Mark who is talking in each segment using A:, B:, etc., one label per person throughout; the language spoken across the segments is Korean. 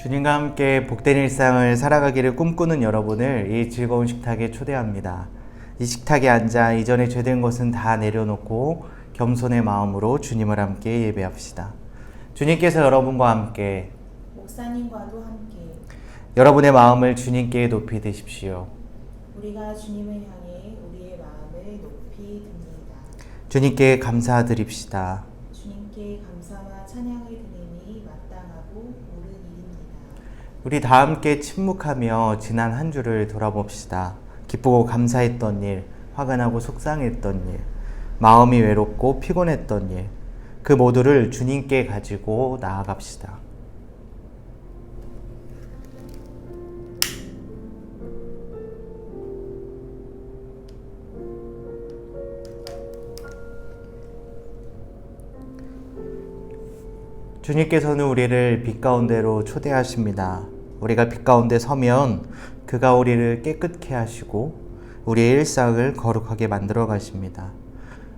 A: 주님과 함께 복된 일상을 살아가기를 꿈꾸는 여러분을 이 즐거운 식탁에 초대합니다. 이 식탁에 앉아 이전에 죄된 것은 다 내려놓고 겸손의 마음으로 주님을 함께 예배합시다. 주님께서 여러분과 함께,
B: 목사님과도 함께
A: 여러분의 마음을 주님께 높이 드십시오.
B: 우리가 주님을 향해 우리의 마음을 높이 듭니다.
A: 주님께 감사드립시다.
B: 주님께 감사와 찬양을 드리니 마땅하고 옳은 일입니다.
A: 우리 다 함께 침묵하며 지난 한 주를 돌아봅시다. 기쁘고 감사했던 일, 화가 나고 속상했던 일, 마음이 외롭고 피곤했던 일, 그 모두를 주님께 가지고 나아갑시다. 주님께서는 우리를 빛 가운데로 초대하십니다. 우리가 빛 가운데 서면 그가 우리를 깨끗게 하시고 우리의 일상을 거룩하게 만들어 가십니다.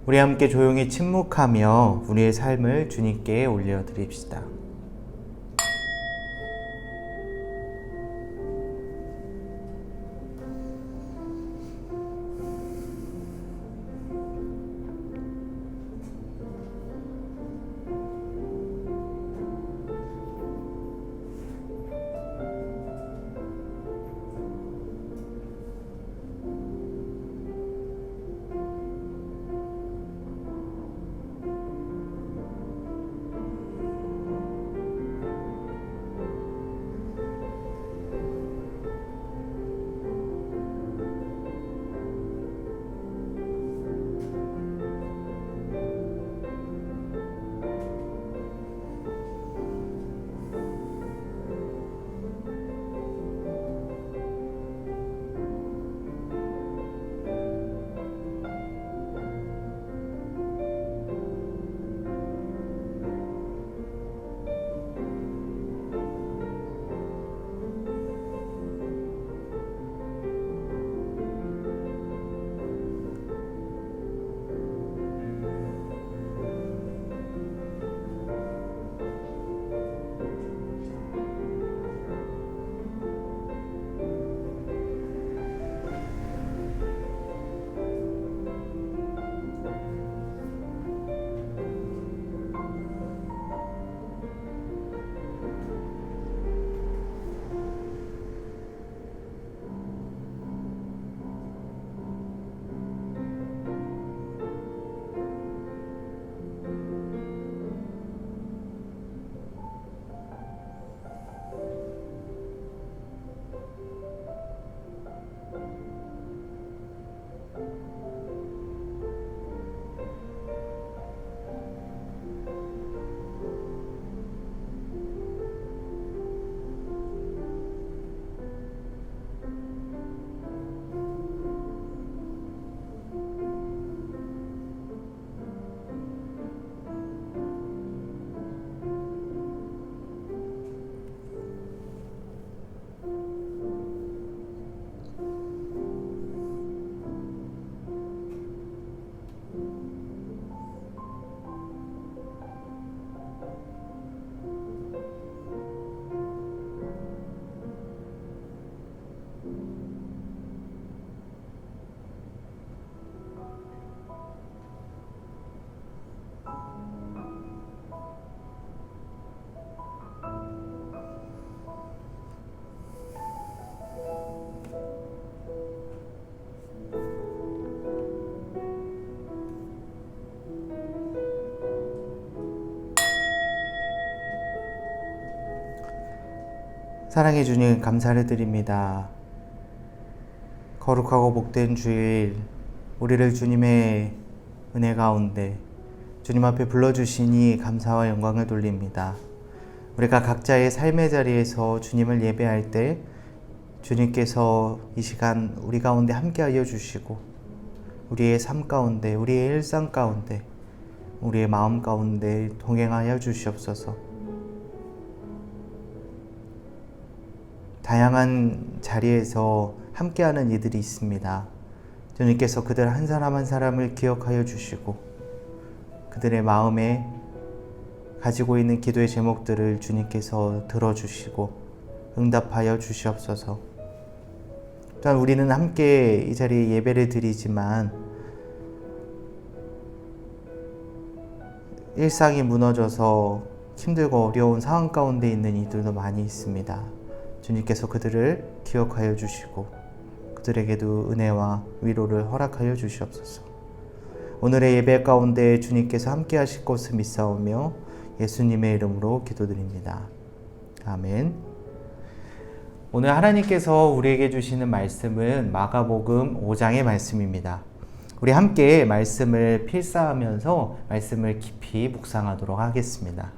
A: 우리 함께 조용히 침묵하며 우리의 삶을 주님께 올려드립시다. 사랑해 주님 감사를 드립니다. 거룩하고 복된 주일, 우리를 주님의 은혜 가운데 주님 앞에 불러주시니 감사와 영광을 돌립니다. 우리가 각자의 삶의 자리에서 주님을 예배할 때 주님께서 이 시간 우리 가운데 함께하여 주시고 우리의 삶 가운데, 우리의 일상 가운데, 우리의 마음 가운데 동행하여 주시옵소서. 다양한 자리에서 함께하는 이들이 있습니다. 주님께서 그들 한 사람 한 사람을 기억하여 주시고 그들의 마음에 가지고 있는 기도의 제목들을 주님께서 들어주시고 응답하여 주시옵소서. 또한 우리는 함께 이 자리에 예배를 드리지만 일상이 무너져서 힘들고 어려운 상황 가운데 있는 이들도 많이 있습니다. 주님께서 그들을 기억하여 주시고 그들에게도 은혜와 위로를 허락하여 주시옵소서. 오늘의 예배 가운데 주님께서 함께 하실 것을 믿사오며 예수님의 이름으로 기도드립니다. 아멘. 오늘 하나님께서 우리에게 주시는 말씀은 마가복음 5장의 말씀입니다. 우리 함께 말씀을 필사하면서 말씀을 깊이 묵상하도록 하겠습니다.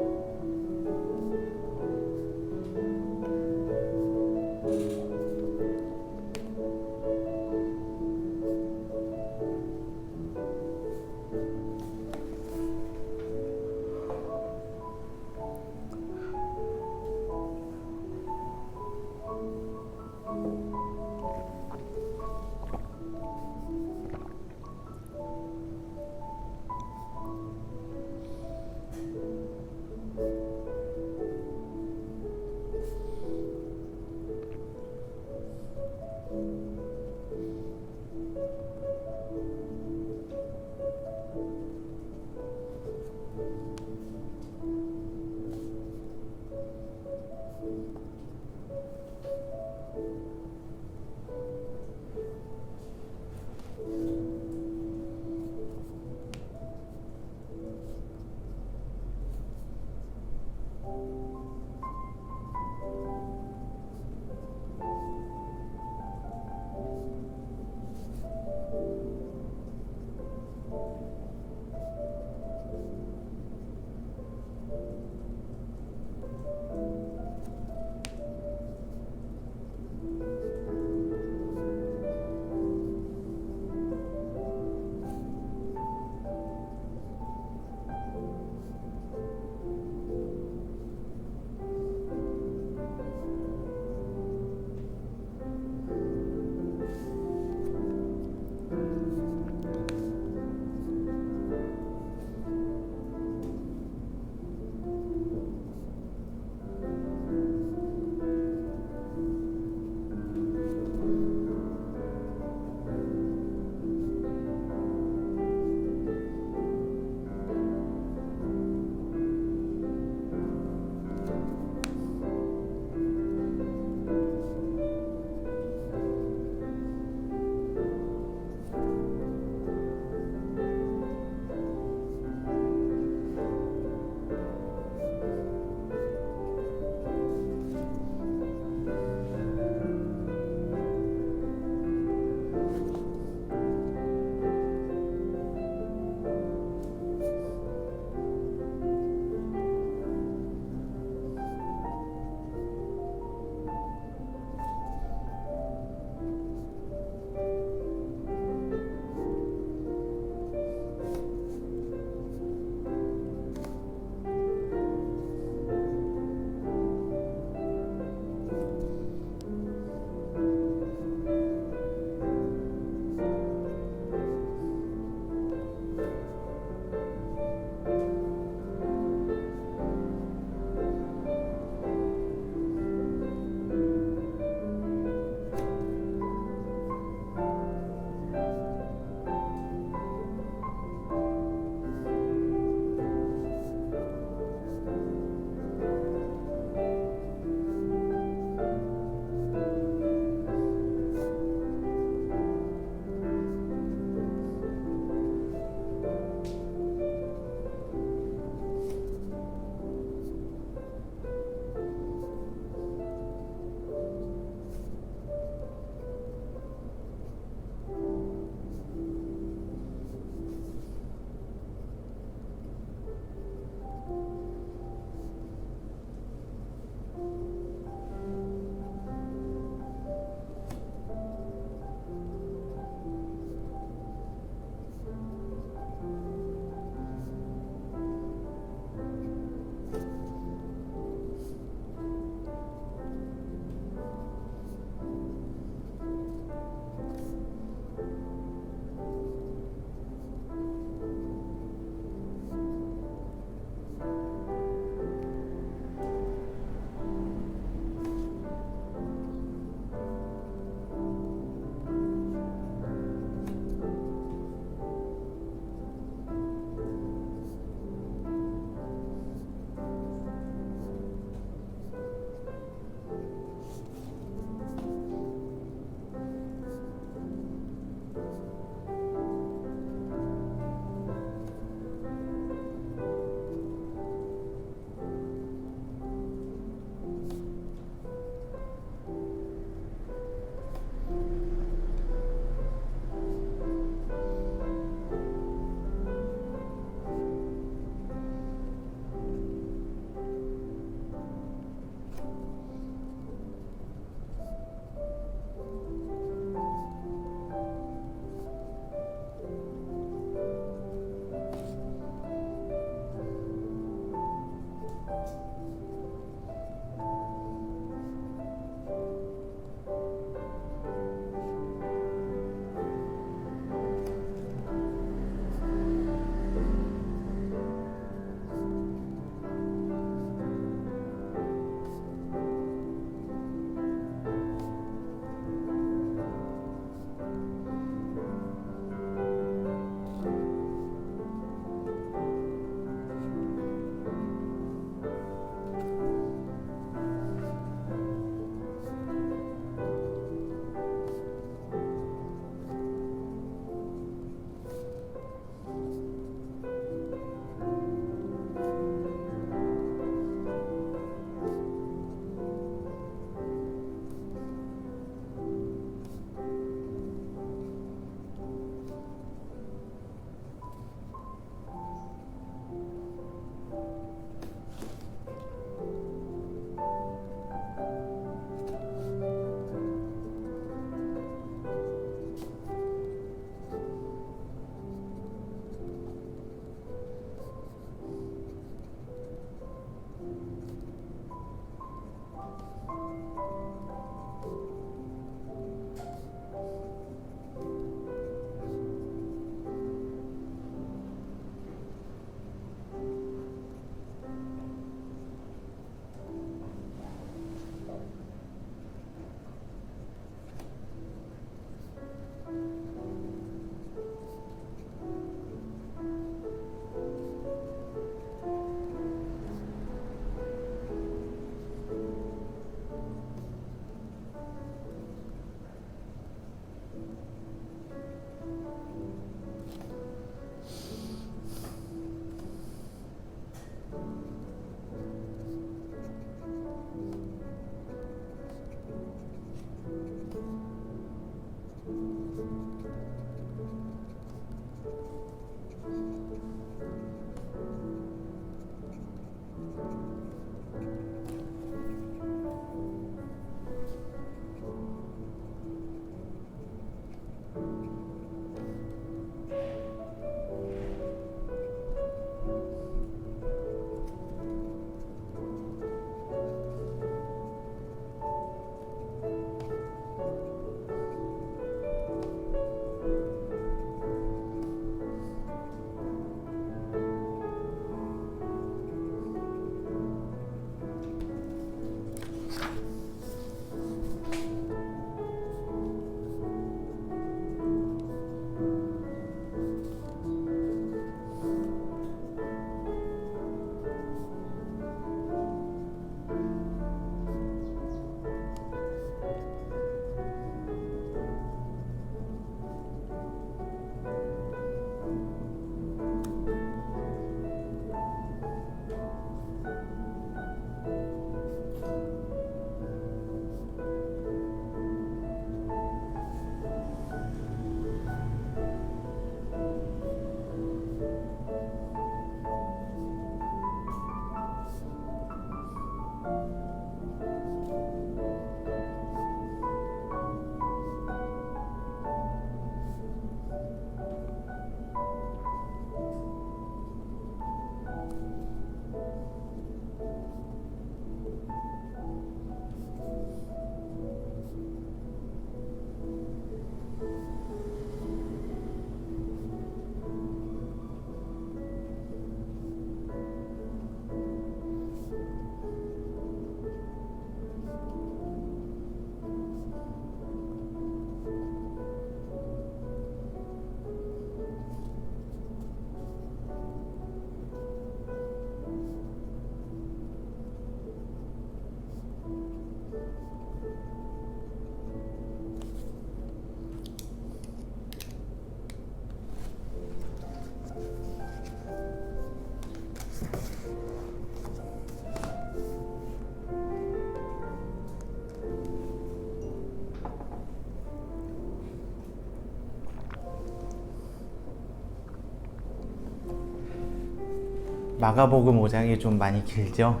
A: 마가복음 5장이 좀 많이 길죠?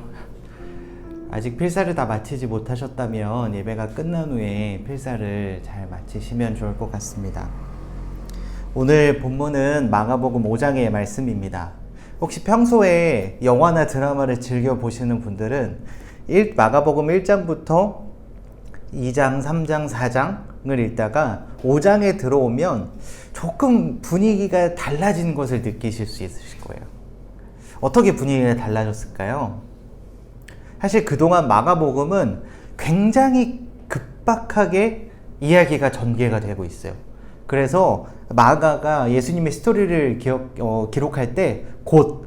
A: 아직 필사를 다 마치지 못하셨다면 예배가 끝난 후에 필사를 잘 마치시면 좋을 것 같습니다. 오늘 본문은 마가복음 5장의 말씀입니다. 혹시 평소에 영화나 드라마를 즐겨 보시는 분들은 마가복음 1장부터 2장, 3장, 4장을 읽다가 5장에 들어오면 조금 분위기가 달라진 것을 느끼실 수 있으실 거예요. 어떻게 분위기가 달라졌을까요? 사실 그동안 마가복음은 굉장히 급박하게 이야기가 전개가 되고 있어요. 그래서 마가가 예수님의 스토리를 기록할 때 곧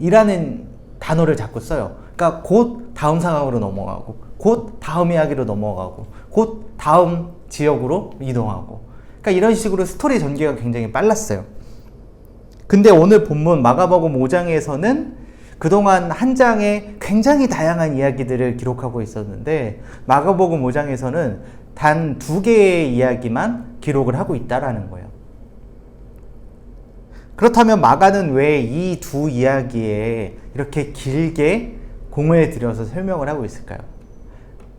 A: 이라는 단어를 자꾸 써요. 그러니까 곧 다음 상황으로 넘어가고, 곧 다음 이야기로 넘어가고, 곧 다음 지역으로 이동하고. 그러니까 이런 식으로 스토리 전개가 굉장히 빨랐어요. 근데 오늘 본문 마가복음 5장에서는 그동안 한 장에 굉장히 다양한 이야기들을 기록하고 있었는데 마가복음 5장에서는 단 2개의 이야기만 기록을 하고 있다라는 거예요. 그렇다면 마가는 왜 이 두 이야기에 이렇게 길게 공을 들여서 설명을 하고 있을까요?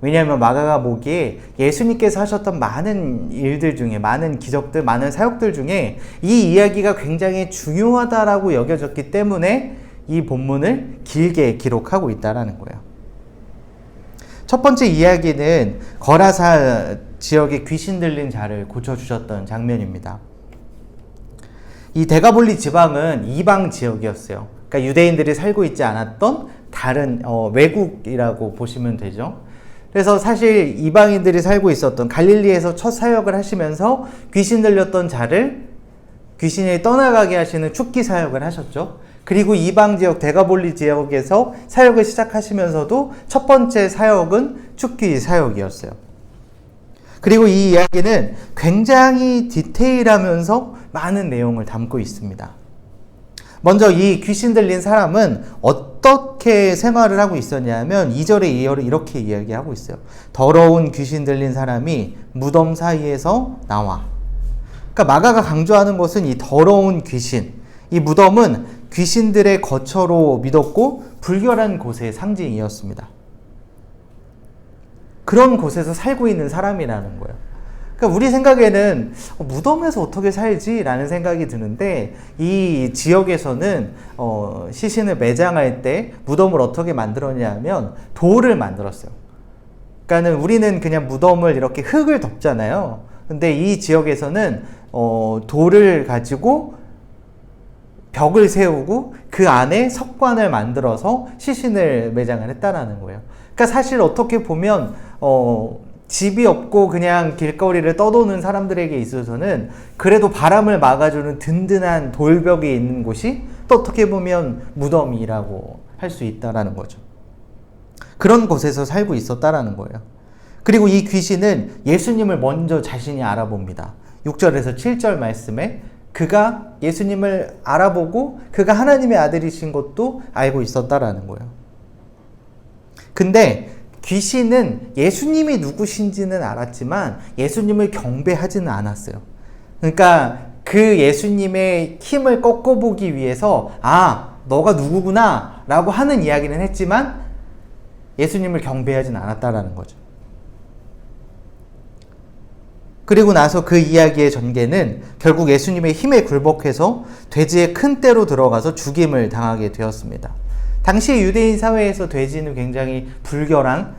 A: 왜냐하면 마가가 보기에 예수님께서 하셨던 많은 일들 중에, 많은 기적들, 많은 사역들 중에 이 이야기가 굉장히 중요하다라고 여겨졌기 때문에 이 본문을 길게 기록하고 있다라는 거예요. 첫 번째 이야기는 거라사 지역에 귀신 들린 자를 고쳐주셨던 장면입니다. 이 데가볼리 지방은 이방 지역이었어요. 그러니까 유대인들이 살고 있지 않았던 다른 외국이라고 보시면 되죠. 그래서 사실 이방인들이 살고 있었던 갈릴리에서 첫 사역을 하시면서 귀신 들렸던 자를 귀신이 떠나가게 하시는 축기 사역을 하셨죠. 그리고 이방 지역 데가볼리 지역에서 사역을 시작하시면서도 첫 번째 사역은 축기 사역이었어요. 그리고 이 이야기는 굉장히 디테일하면서 많은 내용을 담고 있습니다. 먼저 이 귀신 들린 사람은 어떻게 생활을 하고 있었냐면 2절에 이렇게 이야기하고 있어요. 더러운 귀신 들린 사람이 무덤 사이에서 나와. 그러니까 마가가 강조하는 것은 이 더러운 귀신, 이 무덤은 귀신들의 거처로 믿었고 불결한 곳의 상징이었습니다. 그런 곳에서 살고 있는 사람이라는 거예요. 그러니까 우리 생각에는 무덤에서 어떻게 살지? 라는 생각이 드는데 이 지역에서는 시신을 매장할 때 무덤을 어떻게 만들었냐면 돌을 만들었어요. 그러니까 우리는 그냥 무덤을 이렇게 흙을 덮잖아요. 근데 이 지역에서는 돌을 가지고 벽을 세우고 그 안에 석관을 만들어서 시신을 매장을 했다라는 거예요. 그러니까 사실 어떻게 보면 집이 없고 그냥 길거리를 떠도는 사람들에게 있어서는 그래도 바람을 막아주는 든든한 돌벽이 있는 곳이 또 어떻게 보면 무덤이라고 할 수 있다라는 거죠. 그런 곳에서 살고 있었다라는 거예요. 그리고 이 귀신은 예수님을 먼저 자신이 알아봅니다. 6절에서 7절 말씀에 그가 예수님을 알아보고 그가 하나님의 아들이신 것도 알고 있었다라는 거예요. 근데 귀신은 예수님이 누구신지는 알았지만 예수님을 경배하지는 않았어요. 그러니까 그 예수님의 힘을 꺾어보기 위해서 너가 누구구나 라고 하는 이야기는 했지만 예수님을 경배하지는 않았다라는 거죠. 그리고 나서 그 이야기의 전개는 결국 예수님의 힘에 굴복해서 돼지의 큰 떼로 들어가서 죽임을 당하게 되었습니다. 당시 유대인 사회에서 돼지는 굉장히 불결한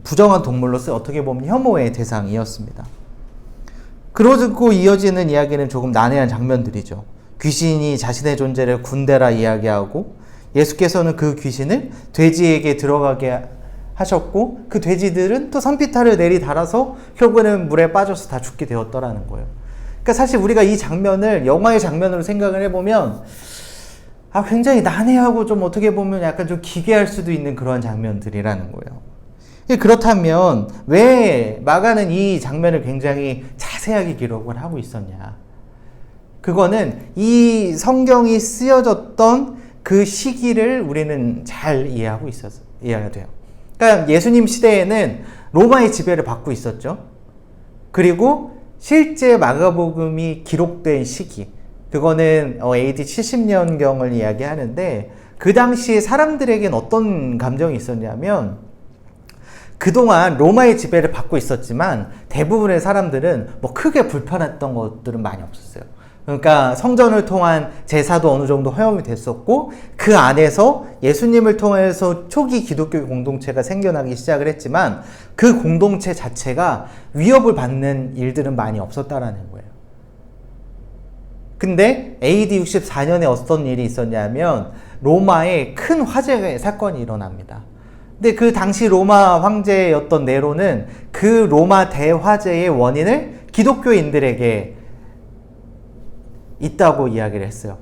A: 부정한 동물로서 어떻게 보면 혐오의 대상이었습니다. 그러고 이어지는 이야기는 조금 난해한 장면들이죠. 귀신이 자신의 존재를 군대라 이야기하고 예수께서는 그 귀신을 돼지에게 들어가게 하셨고 그 돼지들은 또 산비탈을 내리달아서 결국에는 물에 빠져서 다 죽게 되었더라는 거예요. 그러니까 사실 우리가 이 장면을 영화의 장면으로 생각을 해보면 굉장히 난해하고 좀 어떻게 보면 약간 좀 기괴할 수도 있는 그런 장면들이라는 거예요. 그렇다면 왜 마가는 이 장면을 굉장히 자세하게 기록을 하고 있었냐? 그거는 이 성경이 쓰여졌던 그 시기를 우리는 잘 이해해야 돼요. 그러니까 예수님 시대에는 로마의 지배를 받고 있었죠. 그리고 실제 마가복음이 기록된 시기, 그거는 AD 70년경을 이야기하는데, 그 당시에 사람들에겐 어떤 감정이 있었냐면, 그동안 로마의 지배를 받고 있었지만 대부분의 사람들은 뭐 크게 불편했던 것들은 많이 없었어요. 그러니까 성전을 통한 제사도 어느 정도 허용이 됐었고, 그 안에서 예수님을 통해서 초기 기독교 공동체가 생겨나기 시작을 했지만, 그 공동체 자체가 위협을 받는 일들은 많이 없었다라는 거예요. 근데 AD 64년에 어떤 일이 있었냐면 로마에 큰 화재 사건이 일어납니다. 근데 그 당시 로마 황제였던 네로는 그 로마 대화재의 원인을 기독교인들에게 있다고 이야기를 했어요.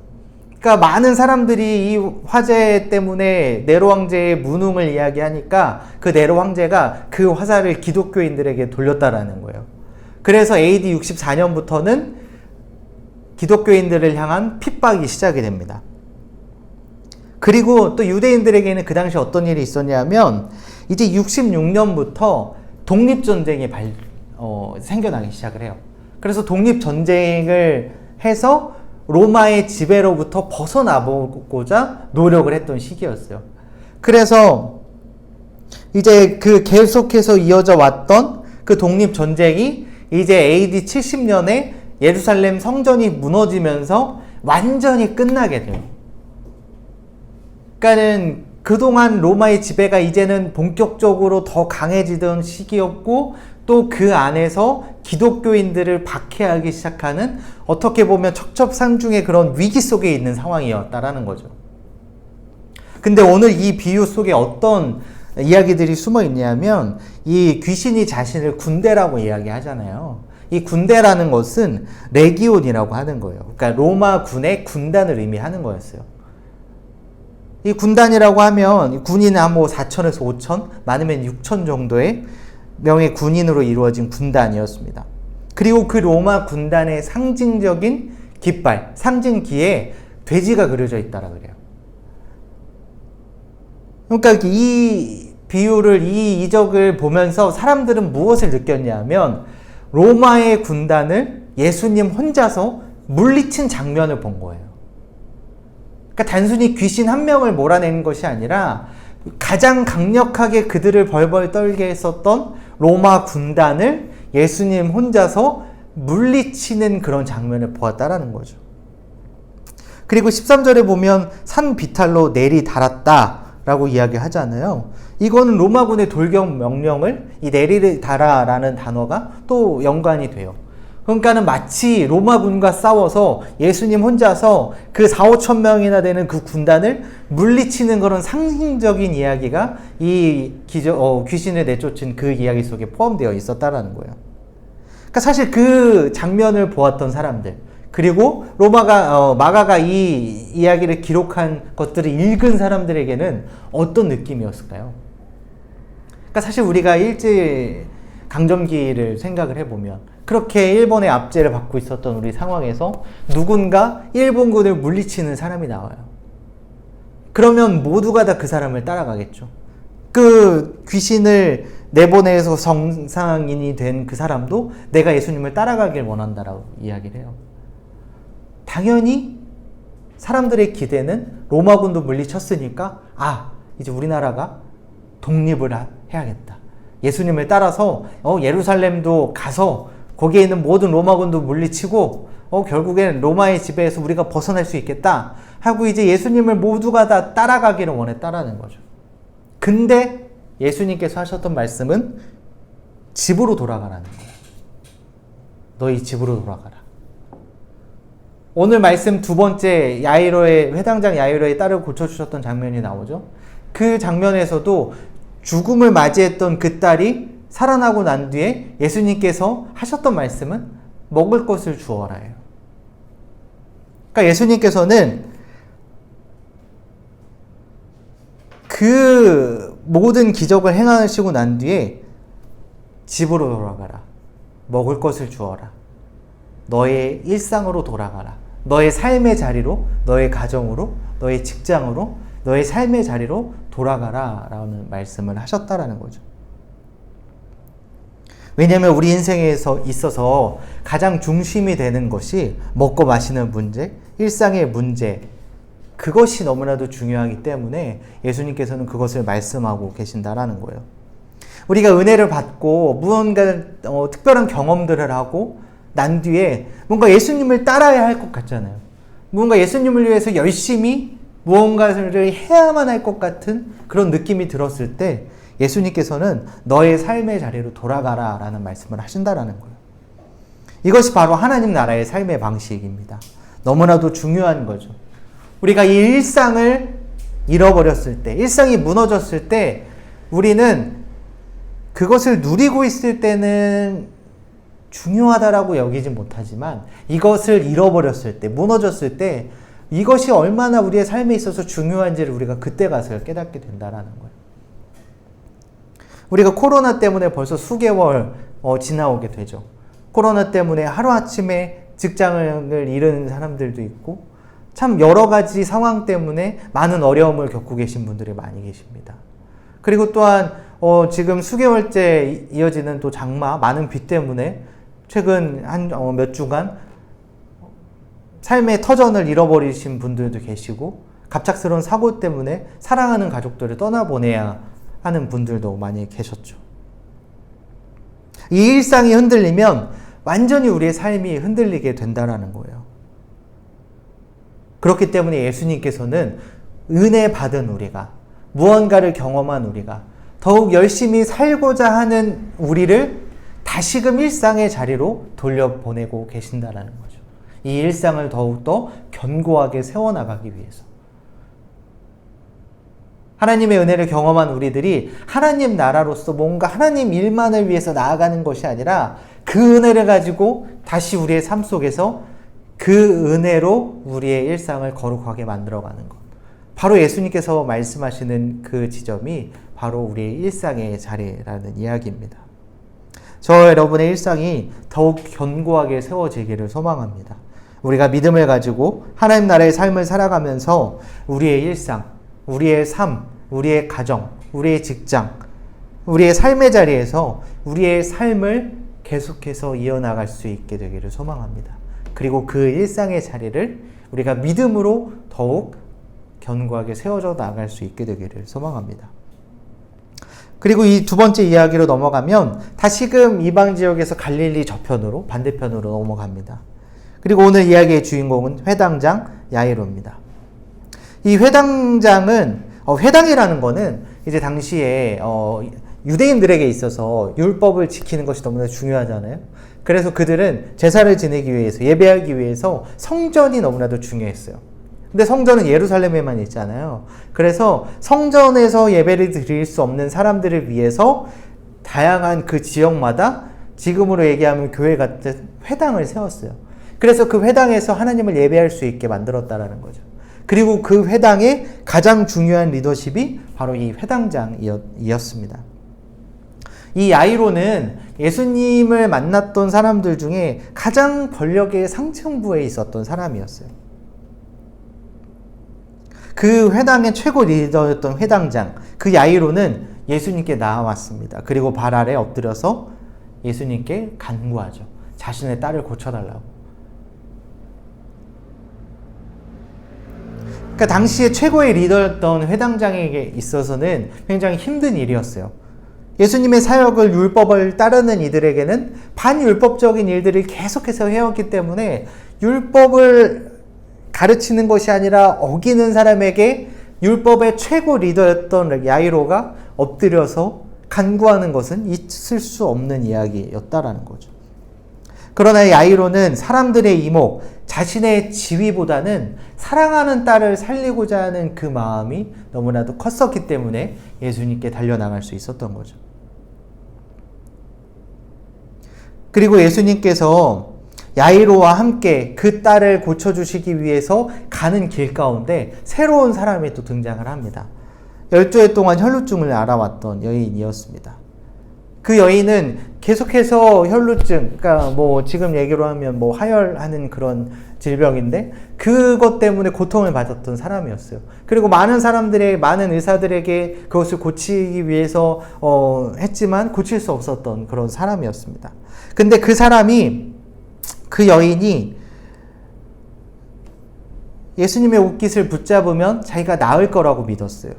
A: 그러니까 많은 사람들이 이 화재 때문에 네로 황제의 무능을 이야기하니까 그 네로 황제가 그 화살을 기독교인들에게 돌렸다라는 거예요. 그래서 AD 64년부터는 기독교인들을 향한 핍박이 시작이 됩니다. 그리고 또 유대인들에게는 그 당시 어떤 일이 있었냐면, 이제 66년부터 독립전쟁이 생겨나기 시작을 해요. 그래서 독립전쟁을 해서 로마의 지배로부터 벗어나보고자 노력을 했던 시기였어요. 그래서 이제 그 계속해서 이어져 왔던 그 독립전쟁이 이제 AD 70년에 예루살렘 성전이 무너지면서 완전히 끝나게 돼요. 그러니까는 그동안 로마의 지배가 이제는 본격적으로 더 강해지던 시기였고, 또 그 안에서 기독교인들을 박해하기 시작하는, 어떻게 보면 척첩산중의 그런 위기 속에 있는 상황이었다라는 거죠. 근데 오늘 이 비유 속에 어떤 이야기들이 숨어 있냐면, 이 귀신이 자신을 군대라고 이야기하잖아요. 이 군대라는 것은 레기온이라고 하는 거예요. 그러니까 로마 군의 군단을 의미하는 거였어요. 이 군단이라고 하면 군인 한 4천에서 5천, 많으면 6천 정도의 명의 군인으로 이루어진 군단이었습니다. 그리고 그 로마 군단의 상징적인 깃발, 상징기에 돼지가 그려져 있다라 그래요. 그러니까 이 비유를, 이 이적을 보면서 사람들은 무엇을 느꼈냐면, 로마의 군단을 예수님 혼자서 물리친 장면을 본 거예요. 그러니까 단순히 귀신 한 명을 몰아내는 것이 아니라 가장 강력하게 그들을 벌벌 떨게 했었던 로마 군단을 예수님 혼자서 물리치는 그런 장면을 보았다라는 거죠. 그리고 13절에 보면 산 비탈로 내리 달았다 라고 이야기하잖아요. 이거는 로마군의 돌격 명령을 이 내리 달아라는 단어가 또 연관이 돼요. 그러니까는 마치 로마군과 싸워서 예수님 혼자서 그 4, 5천 명이나 되는 그 군단을 물리치는 그런 상징적인 이야기가 이 귀신을 내쫓은 그 이야기 속에 포함되어 있었다라는 거예요. 그러니까 사실 그 장면을 보았던 사람들, 그리고 마가가 이 이야기를 기록한 것들을 읽은 사람들에게는 어떤 느낌이었을까요? 그러니까 사실 우리가 일제강점기를 생각을 해보면, 그렇게 일본의 압제를 받고 있었던 우리 상황에서 누군가 일본군을 물리치는 사람이 나와요. 그러면 모두가 다 그 사람을 따라가겠죠. 그 귀신을 내보내서 정상인이 된 그 사람도 내가 예수님을 따라가길 원한다라고 이야기를 해요. 당연히 사람들의 기대는 로마군도 물리쳤으니까 이제 우리나라가 독립을 해야겠다. 예수님을 따라서 예루살렘도 가서 거기에 있는 모든 로마군도 물리치고 결국엔 로마의 지배에서 우리가 벗어날 수 있겠다 하고 이제 예수님을 모두가 다 따라가기를 원했다라는 거죠. 근데 예수님께서 하셨던 말씀은 집으로 돌아가라는 거예요. 너희 집으로 돌아가라. 오늘 말씀 두 번째 회당장 야이로의 딸을 고쳐주셨던 장면이 나오죠. 그 장면에서도 죽음을 맞이했던 그 딸이 살아나고 난 뒤에 예수님께서 하셨던 말씀은 먹을 것을 주어라예요. 그러니까 예수님께서는 그 모든 기적을 행하시고 난 뒤에 집으로 돌아가라. 먹을 것을 주어라. 너의 일상으로 돌아가라. 너의 삶의 자리로, 너의 가정으로, 너의 직장으로, 너의 삶의 자리로 돌아가라 라는 말씀을 하셨다라는 거죠. 왜냐하면 우리 인생에 있어서 가장 중심이 되는 것이 먹고 마시는 문제, 일상의 문제, 그것이 너무나도 중요하기 때문에 예수님께서는 그것을 말씀하고 계신다라는 거예요. 우리가 은혜를 받고 무언가 특별한 경험들을 하고 난 뒤에 뭔가 예수님을 따라야 할 것 같잖아요. 뭔가 예수님을 위해서 열심히 무언가를 해야만 할 것 같은 그런 느낌이 들었을 때 예수님께서는 너의 삶의 자리로 돌아가라 라는 말씀을 하신다라는 거예요. 이것이 바로 하나님 나라의 삶의 방식입니다. 너무나도 중요한 거죠. 우리가 이 일상을 잃어버렸을 때, 일상이 무너졌을 때 우리는 그것을 누리고 있을 때는 중요하다라고 여기지 못하지만 이것을 잃어버렸을 때, 무너졌을 때 이것이 얼마나 우리의 삶에 있어서 중요한지를 우리가 그때 가서 깨닫게 된다라는 거예요. 우리가 코로나 때문에 벌써 수개월 지나오게 되죠. 코로나 때문에 하루아침에 직장을 잃은 사람들도 있고 참 여러 가지 상황 때문에 많은 어려움을 겪고 계신 분들이 많이 계십니다. 그리고 또한 지금 수개월째 이어지는 또 장마, 많은 비 때문에 최근 몇 주간 삶의 터전을 잃어버리신 분들도 계시고 갑작스러운 사고 때문에 사랑하는 가족들을 떠나보내야 하는 분들도 많이 계셨죠. 이 일상이 흔들리면 완전히 우리의 삶이 흔들리게 된다라는 거예요. 그렇기 때문에 예수님께서는 은혜 받은 우리가, 무언가를 경험한 우리가, 더욱 열심히 살고자 하는 우리를 다시금 일상의 자리로 돌려보내고 계신다라는 거죠. 이 일상을 더욱더 견고하게 세워나가기 위해서. 하나님의 은혜를 경험한 우리들이 하나님 나라로서 뭔가 하나님 일만을 위해서 나아가는 것이 아니라 그 은혜를 가지고 다시 우리의 삶 속에서 그 은혜로 우리의 일상을 거룩하게 만들어가는 것. 바로 예수님께서 말씀하시는 그 지점이 바로 우리의 일상의 자리라는 이야기입니다. 저 여러분의 일상이 더욱 견고하게 세워지기를 소망합니다. 우리가 믿음을 가지고 하나님 나라의 삶을 살아가면서 우리의 일상, 우리의 삶, 우리의 가정, 우리의 직장, 우리의 삶의 자리에서 우리의 삶을 계속해서 이어나갈 수 있게 되기를 소망합니다. 그리고 그 일상의 자리를 우리가 믿음으로 더욱 견고하게 세워져 나갈 수 있게 되기를 소망합니다. 그리고 이 두 번째 이야기로 넘어가면 다시금 이방 지역에서 갈릴리 저편으로 반대편으로 넘어갑니다. 그리고 오늘 이야기의 주인공은 회당장 야이로입니다. 이 회당장은 회당이라는 거는 이제 당시에 유대인들에게 있어서 율법을 지키는 것이 너무나 중요하잖아요. 그래서 그들은 제사를 지내기 위해서, 예배하기 위해서 성전이 너무나도 중요했어요. 근데 성전은 예루살렘에만 있잖아요. 그래서 성전에서 예배를 드릴 수 없는 사람들을 위해서 다양한 그 지역마다 지금으로 얘기하면 교회 같은 회당을 세웠어요. 그래서 그 회당에서 하나님을 예배할 수 있게 만들었다라는 거죠. 그리고 그 회당의 가장 중요한 리더십이 바로 이 회당장이었습니다. 이 야이로는 예수님을 만났던 사람들 중에 가장 권력의 상층부에 있었던 사람이었어요. 그 회당의 최고 리더였던 회당장, 그 야이로는 예수님께 나와왔습니다. 그리고 발 아래 엎드려서 예수님께 간구하죠. 자신의 딸을 고쳐달라고. 그러니까 당시에 최고의 리더였던 회당장에게 있어서는 굉장히 힘든 일이었어요. 예수님의 사역을, 율법을 따르는 이들에게는 반율법적인 일들을 계속해서 해왔기 때문에 율법을 가르치는 것이 아니라 어기는 사람에게 율법의 최고 리더였던 야이로가 엎드려서 간구하는 것은 있을 수 없는 이야기였다라는 거죠. 그러나 야이로는 사람들의 이목, 자신의 지위보다는 사랑하는 딸을 살리고자 하는 그 마음이 너무나도 컸었기 때문에 예수님께 달려나갈 수 있었던 거죠. 그리고 예수님께서 야이로와 함께 그 딸을 고쳐주시기 위해서 가는 길 가운데 새로운 사람이 또 등장을 합니다. 12해 동안 혈루증을 앓아왔던 여인이었습니다. 그 여인은 계속해서 혈루증, 그러니까 뭐 지금 얘기로 하면 뭐 하혈하는 그런 질병인데 그것 때문에 고통을 받았던 사람이었어요. 그리고 많은 의사들에게 그것을 고치기 위해서 했지만 고칠 수 없었던 그런 사람이었습니다. 근데 그 여인이 예수님의 옷깃을 붙잡으면 자기가 나을 거라고 믿었어요.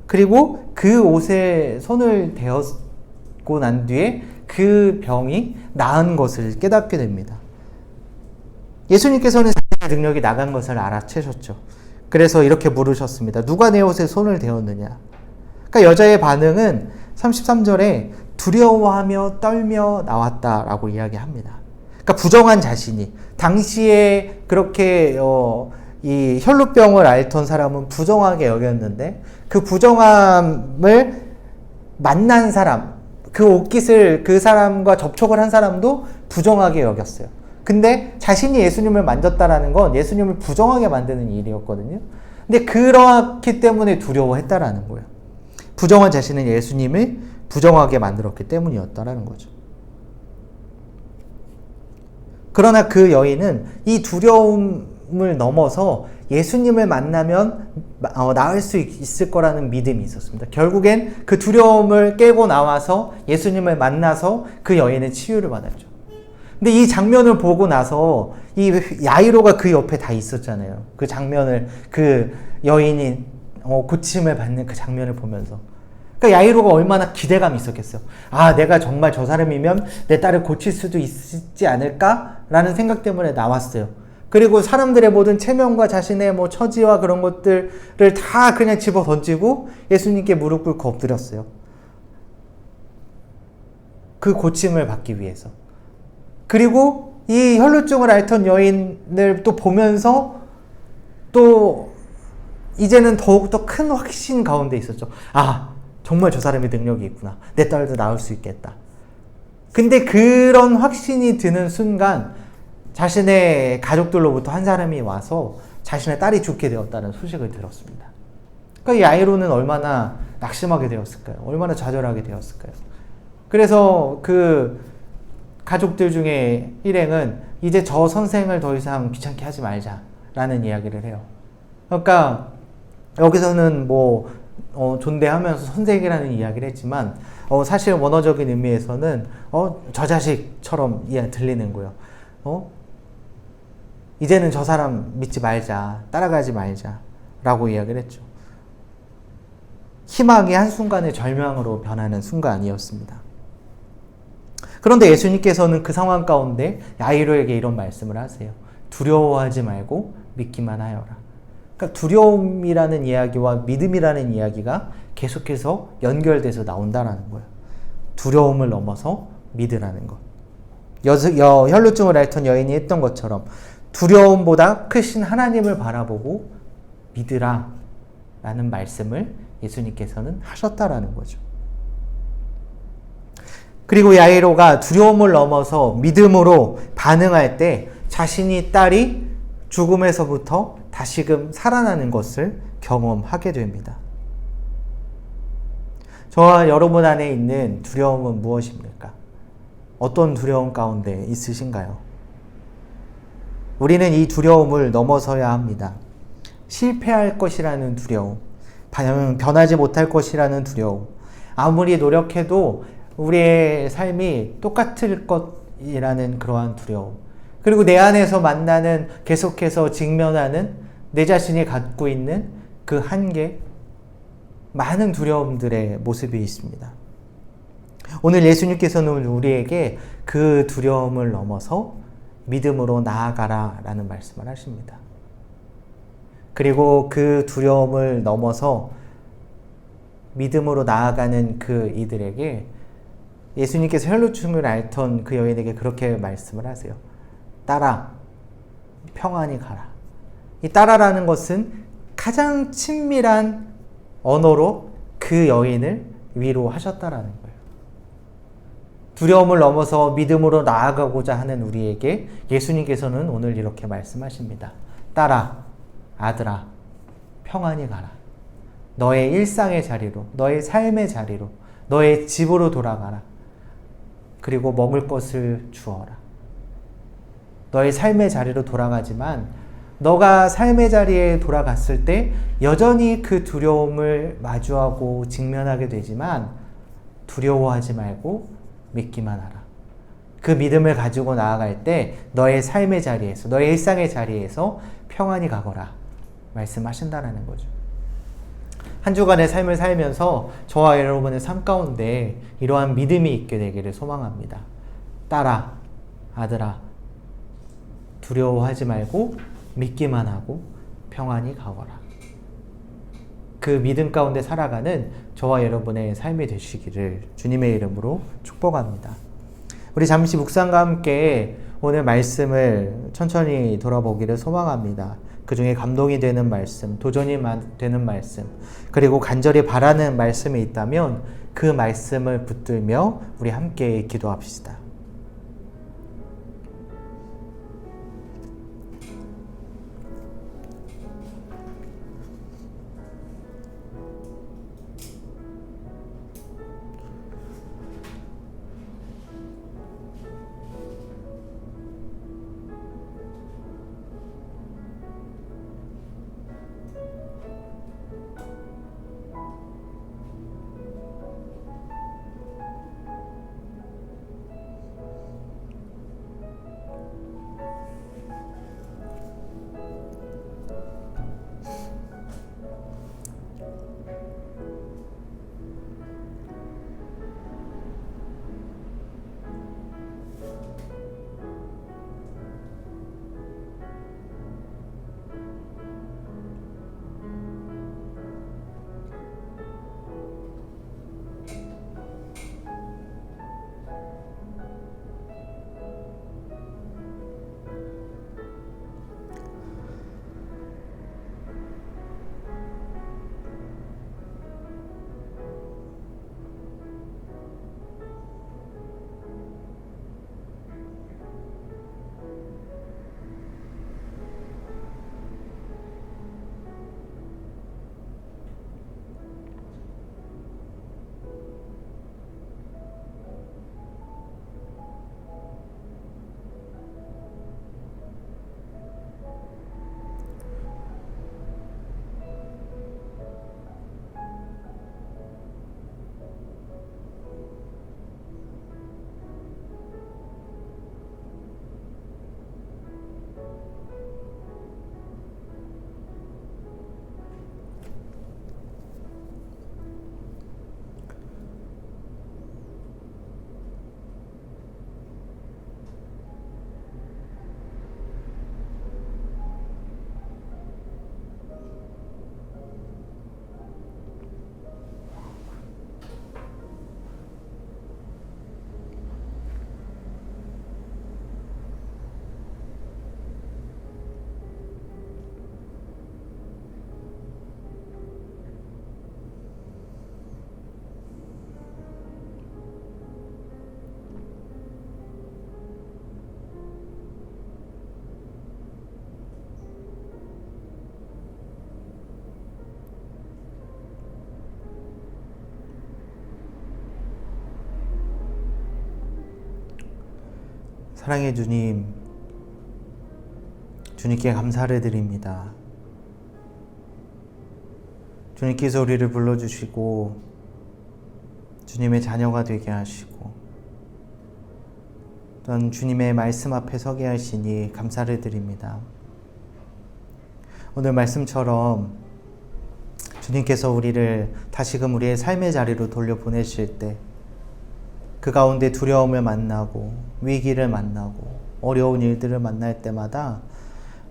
A: 그리고 그 옷에 손을 대었고 난 뒤에 그 병이 나은 것을 깨닫게 됩니다. 예수님께서는 자신의 능력이 나간 것을 알아채셨죠. 그래서 이렇게 물으셨습니다. 누가 내 옷에 손을 대었느냐? 그러니까 여자의 반응은 33절에 두려워하며 떨며 나왔다라고 이야기합니다. 그러니까 부정한 자신이, 당시에 그렇게 이 혈루병을 앓던 사람은 부정하게 여겼는데 그 부정함을 만난 사람, 그 옷깃을 그 사람과 접촉을 한 사람도 부정하게 여겼어요. 근데 자신이 예수님을 만졌다라는 건 예수님을 부정하게 만드는 일이었거든요. 근데 그렇기 때문에 두려워했다라는 거예요. 부정한 자신은 예수님을 부정하게 만들었기 때문이었다라는 거죠. 그러나 그 여인은 이 두려움을 넘어서 예수님을 만나면 나을 수 있을 거라는 믿음이 있었습니다. 결국엔 그 두려움을 깨고 나와서 예수님을 만나서 그 여인은 치유를 받았죠. 근데 이 장면을 보고 나서 이 야이로가 그 옆에 다 있었잖아요. 그 장면을, 그 여인이 고침을 받는 그 장면을 보면서. 그러니까 야이로가 얼마나 기대감이 있었겠어요. 아, 내가 정말 저 사람이면 내 딸을 고칠 수도 있지 않을까라는 생각 때문에 나왔어요. 그리고 사람들의 모든 체면과 자신의 처지와 그런 것들을 다 그냥 집어 던지고 예수님께 무릎 꿇고 엎드렸어요. 그 고침을 받기 위해서. 그리고 이 혈루증을 앓던 여인을 또 보면서 또 이제는 더욱더 큰 확신 가운데 있었죠. 아, 정말 저 사람이 능력이 있구나. 내 딸도 나을 수 있겠다. 근데 그런 확신이 드는 순간 자신의 가족들로부터 한 사람이 와서 자신의 딸이 죽게 되었다는 소식을 들었습니다. 그러니까 이 야이로는 얼마나 낙심하게 되었을까요? 얼마나 좌절하게 되었을까요? 그래서 그 가족들 중에 일행은 이제 저 선생을 더 이상 귀찮게 하지 말자라는 이야기를 해요. 그러니까 여기서는 존대하면서 선생이라는 이야기를 했지만 사실 원어적인 의미에서는 저 자식처럼 들리는 거예요. 이제는 저 사람 믿지 말자, 따라가지 말자 라고 이야기를 했죠. 희망이 한순간에 절망으로 변하는 순간이었습니다. 그런데 예수님께서는 그 상황 가운데 야이로에게 이런 말씀을 하세요. 두려워하지 말고 믿기만 하여라. 그러니까 두려움이라는 이야기와 믿음이라는 이야기가 계속해서 연결돼서 나온다라는 거예요. 두려움을 넘어서 믿으라는 것. 혈루증을 앓던 여인이 했던 것처럼 두려움보다 크신 하나님을 바라보고 믿으라 라는 말씀을 예수님께서는 하셨다라는 거죠. 그리고 야이로가 두려움을 넘어서 믿음으로 반응할 때 자신이 딸이 죽음에서부터 다시금 살아나는 것을 경험하게 됩니다. 저와 여러분 안에 있는 두려움은 무엇입니까? 어떤 두려움 가운데 있으신가요? 우리는 이 두려움을 넘어서야 합니다. 실패할 것이라는 두려움, 변하지 못할 것이라는 두려움, 아무리 노력해도 우리의 삶이 똑같을 것이라는 그러한 두려움, 그리고 내 안에서 만나는, 계속해서 직면하는 내 자신이 갖고 있는 그 한계, 많은 두려움들의 모습이 있습니다. 오늘 예수님께서는 우리에게 그 두려움을 넘어서 믿음으로 나아가라 라는 말씀을 하십니다. 그리고 그 두려움을 넘어서 믿음으로 나아가는 그 이들에게 예수님께서 혈루증을 앓던 그 여인에게 그렇게 말씀을 하세요. 딸아, 평안히 가라. 이 딸아라는 것은 가장 친밀한 언어로 그 여인을 위로하셨다라는 거예요. 두려움을 넘어서 믿음으로 나아가고자 하는 우리에게 예수님께서는 오늘 이렇게 말씀하십니다. 딸아, 아들아, 평안히 가라. 너의 일상의 자리로, 너의 삶의 자리로, 너의 집으로 돌아가라. 그리고 먹을 것을 주어라. 너의 삶의 자리로 돌아가지만 너가 삶의 자리에 돌아갔을 때 여전히 그 두려움을 마주하고 직면하게 되지만 두려워하지 말고 믿기만 하라. 그 믿음을 가지고 나아갈 때 너의 삶의 자리에서, 너의 일상의 자리에서 평안이 가거라 말씀하신다라는 거죠. 한 주간의 삶을 살면서 저와 여러분의 삶 가운데 이러한 믿음이 있게 되기를 소망합니다. 딸아, 아들아, 두려워하지 말고 믿기만 하고 평안히 가거라. 그 믿음 가운데 살아가는 저와 여러분의 삶이 되시기를 주님의 이름으로 축복합니다. 우리 잠시 묵상과 함께 오늘 말씀을 천천히 돌아보기를 소망합니다. 그 중에 감동이 되는 말씀, 도전이 되는 말씀, 그리고 간절히 바라는 말씀이 있다면 그 말씀을 붙들며 우리 함께 기도합시다. 사랑의 주님, 주님께 감사를 드립니다. 주님께서 우리를 불러주시고 주님의 자녀가 되게 하시고 또한 주님의 말씀 앞에 서게 하시니 감사를 드립니다. 오늘 말씀처럼 주님께서 우리를 다시금 우리의 삶의 자리로 돌려보내실 때 그 가운데 두려움을 만나고 위기를 만나고 어려운 일들을 만날 때마다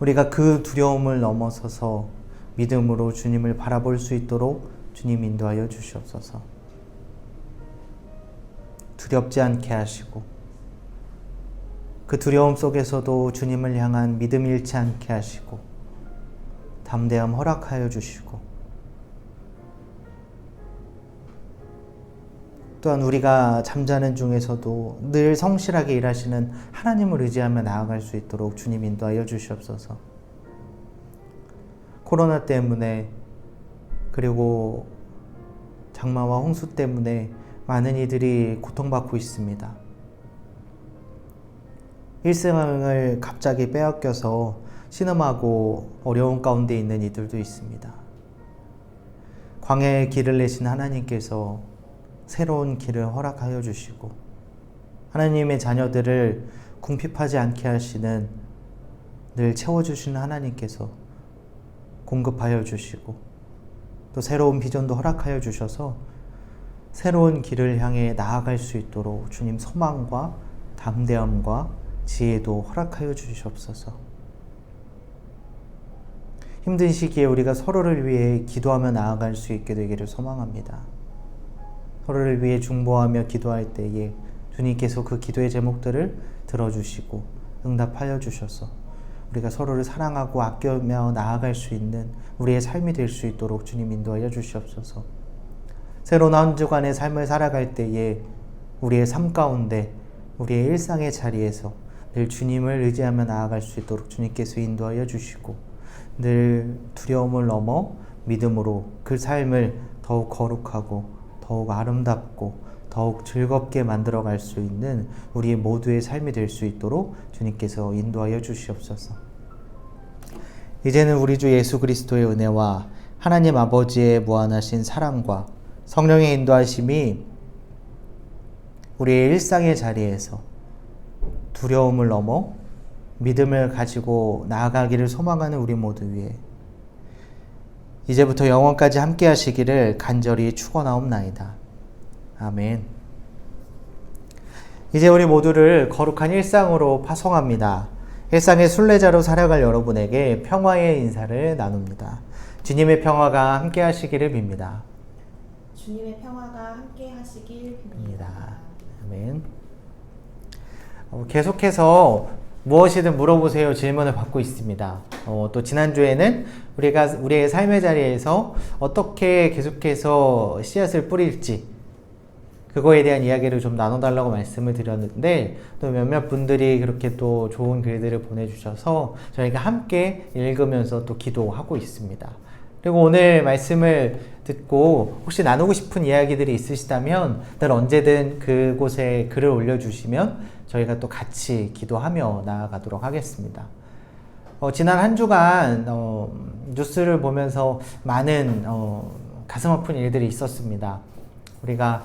A: 우리가 그 두려움을 넘어서서 믿음으로 주님을 바라볼 수 있도록 주님 인도하여 주시옵소서. 두렵지 않게 하시고 그 두려움 속에서도 주님을 향한 믿음 잃지 않게 하시고 담대함 허락하여 주시고 또한 우리가 잠자는 중에서도 늘 성실하게 일하시는 하나님을 의지하며 나아갈 수 있도록 주님 인도하여 주시옵소서. 코로나 때문에 그리고 장마와 홍수 때문에 많은 이들이 고통받고 있습니다. 일상을 갑자기 빼앗겨서 신음하고 어려운 가운데 있는 이들도 있습니다. 광야의 길을 내신 하나님께서 새로운 길을 허락하여 주시고 하나님의 자녀들을 궁핍하지 않게 하시는 늘 채워주시는 하나님께서 공급하여 주시고 또 새로운 비전도 허락하여 주셔서 새로운 길을 향해 나아갈 수 있도록 주님 소망과 담대함과 지혜도 허락하여 주시옵소서. 힘든 시기에 우리가 서로를 위해 기도하며 나아갈 수 있게 되기를 소망합니다. 서로를 위해 중보하며 기도할 때에 주님께서 그 기도의 제목들을 들어주시고 응답하여 주셔서 우리가 서로를 사랑하고 아껴며 나아갈 수 있는 우리의 삶이 될 수 있도록 주님 인도하여 주시옵소서. 새로운 한 주간의 삶을 살아갈 때에 우리의 삶 가운데 우리의 일상의 자리에서 늘 주님을 의지하며 나아갈 수 있도록 주님께서 인도하여 주시고 늘 두려움을 넘어 믿음으로 그 삶을 더욱 거룩하고 더욱 아름답고 더욱 즐겁게 만들어갈 수 있는 우리 모두의 삶이 될 수 있도록 주님께서 인도하여 주시옵소서. 이제는 우리 주 예수 그리스도의 은혜와 하나님 아버지의 무한하신 사랑과 성령의 인도하심이 우리의 일상의 자리에서 두려움을 넘어 믿음을 가지고 나아가기를 소망하는 우리 모두 위에 이제부터 영원까지 함께 하시기를 간절히 축원하옵나이다. 아멘. 이제 우리 모두를 거룩한 일상으로 파송합니다. 일상의 순례자로 살아갈 여러분에게 평화의 인사를 나눕니다. 주님의 평화가 함께 하시기를 빕니다.
B: 주님의 평화가 함께 하시길 빕니다.
A: 아멘. 계속해서 무엇이든 물어보세요 질문을 받고 있습니다. 또 지난주에는 우리가 우리의 삶의 자리에서 어떻게 계속해서 씨앗을 뿌릴지 그거에 대한 이야기를 좀 나눠달라고 말씀을 드렸는데 또 몇몇 분들이 그렇게 또 좋은 글들을 보내주셔서 저희가 함께 읽으면서 또 기도하고 있습니다. 그리고 오늘 말씀을 듣고 혹시 나누고 싶은 이야기들이 있으시다면 늘 언제든 그곳에 글을 올려주시면 저희가 또 같이 기도하며 나아가도록 하겠습니다. 지난 한 주간 뉴스를 보면서 많은 가슴 아픈 일들이 있었습니다. 우리가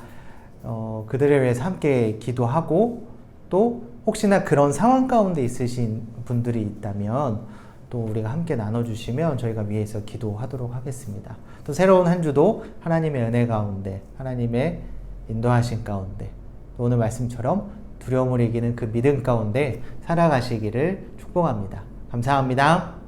A: 그들을 위해서 함께 기도하고 또 혹시나 그런 상황 가운데 있으신 분들이 있다면 또 우리가 함께 나눠주시면 저희가 위에서 기도하도록 하겠습니다. 또 새로운 한 주도 하나님의 은혜 가운데 하나님의 인도하신 가운데 또 오늘 말씀처럼 두려움을 이기는 그 믿음 가운데 살아가시기를 축복합니다. 감사합니다.